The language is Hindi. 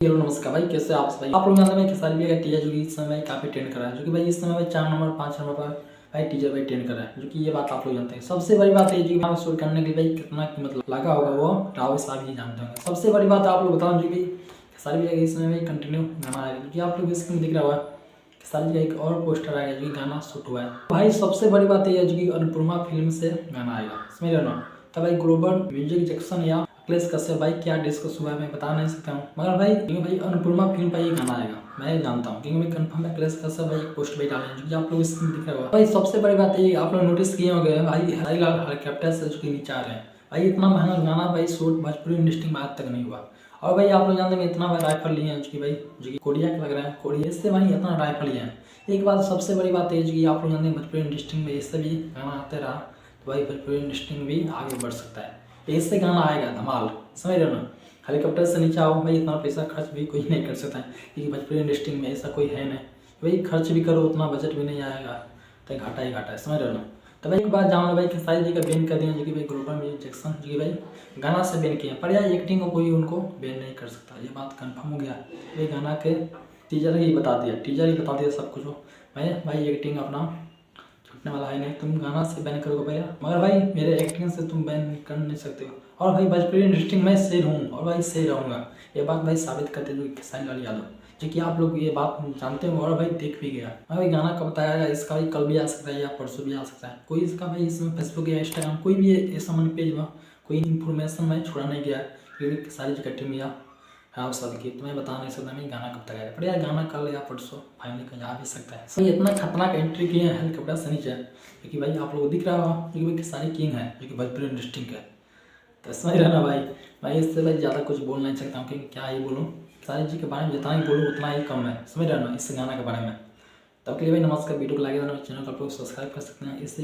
हेलो नमस्कार भाई, कैसे आप भाई। आप लोग जानते हैं खेसारी भैया का टीजर जो कि इस समय काफी ट्रेंड कर रहा है, जो कि भाई इस समय भाई 4 नंबर 5 नंबर पर भाई टीजर भाई ट्रेंड कर रहा है, जो कि ये बात आप लोग जानते हैं। सबसे बड़ी बात है जो शूट करने के लिए भाई कितना कीमत लगा होगा वो राव साहब ही जानते होंगे। सबसे बड़ी बात आप लोग बताऊँ जो कि खेसारी भैया का इस समय भाई कंटिन्यू गाना आएगा, जो कि आप लोग स्क्रीन दिख रहा होगा। खेसारी भैया एक और पोस्टर आएगा जो कि गाना शूट हुआ है। भाई सबसे बड़ी बात यह है जो कि अनुपमा फिल्म से गाना आएगा, समझ रहे ना। तब भाई ग्लोबल म्यूजिक जैक्सन या अखिलेश कश्यप भाई क्या डिस्कस हुआ है मैं बता नहीं सकता हूँ, मगर भाई क्योंकि भाई अनुपमा फिल्म पर ये गाना आएगा मैं जानता हूँ, क्योंकि भाई कंफर्म है अखिलेश कश्यप भाई पोस्ट भाई डाले जो कि आप लोग इसमें दिख रहा होगा। भाई सबसे बड़ी बात है आप लोग नोटिस किए होंगे भाई हरीलाल हेलीकॉप्टर से जो कि नीचे आ रहे हैं। भाई इतना महंगा गाना भाई शूट भोजपुरी इंडस्ट्री में आज तक नहीं हुआ। और भाई आप लोग जानते हैं इतना भाई राइफल लिए हैं जो कि भाई जो कि कोरिया के लग रहा है, कोरिया इससे भाई इतना राइफल लिए हैं। एक बात सबसे बड़ी बात है जो कि आप लोग जानते हैं भोजपुरी इंडस्ट्री में इससे भी गाना आते रहा तो भाई भोजपुरी इंडस्ट्री में भी आगे बढ़ सकता है। इससे गाना आएगा धमाल, समझ रहे हो ना। हेलीकॉप्टर से नीचे आओ भाई, इतना पैसा खर्च भी कोई नहीं कर सकता है, क्योंकि भोजपुरी इंडस्ट्री में ऐसा कोई है नहीं। भाई खर्च भी करो उतना बजट भी नहीं आएगा तो घाटा ही घाटा है, समझ रहे हो ना। तो भाई एक बात जानो भाई खेसारी जी का बैन कर दिया जो कि भाई ग्लोबल म्यूजिक जैक्सन जो कि भाई गाना से बैन किया, पर यार एक्टिंग को कोई उनको बैन नहीं कर सकता, ये बात कंफर्म हो गया। भाई गाना के टीजर ही बता दिया सब कुछ हो। भाई एक्टिंग अपना छूटने वाला है नहीं, तुम गाना से बैन करोगे भैया, मगर भाई मेरे एक्टिंग से तुम बैन कर नहीं सकते हो। और भाई भोजपुरी इंडस्ट्री में शेर हूँ और भाई शेर रहूँगा, ये बात भाई साबित करते जो खेसारी लाल यादव, जो कि आप लोग ये बात जानते हो और भाई देख भी गया। भाई गाना कब तक आएगा इसका भाई कल भी आ सकता है या परसों भी आ सकता है। कोई इसका भाई इसमें फेसबुक या इंस्टाग्राम कोई भी ऐसा मन पेज में कोई इन्फॉर्मेशन मैं छोड़ा नहीं गया, क्योंकि खेसारी जी का टीम या हाँ साल की तो मैं बता नहीं सकता मैं गाना कब तक आएगा, पर यार गाना कल या परसों फाइनली कहीं आ भी सकता है। सही इतना खतरनाक एंट्री किए हैं हेलीकॉप्टर से नीचे, क्योंकि भाई आप लोग दिख रहा होगा क्योंकि भाई खेसारी किंग है जो कि भोजपुरी इंडस्ट्री का। तो समझ रहे ना भाई इससे भाई ज़्यादा कुछ बोल नहीं सकता हूँ, क्योंकि क्या ही बोलूँ खेसारी जी के बारे में जितना ही बोलूँ उतना ही कम है, समझ रहे ना इस गाना के बारे में। तब के लिए भाई नमस्कार, वीडियो को लाइक देना, चैनल को आप लोग सब्सक्राइब कर सकते हैं इससे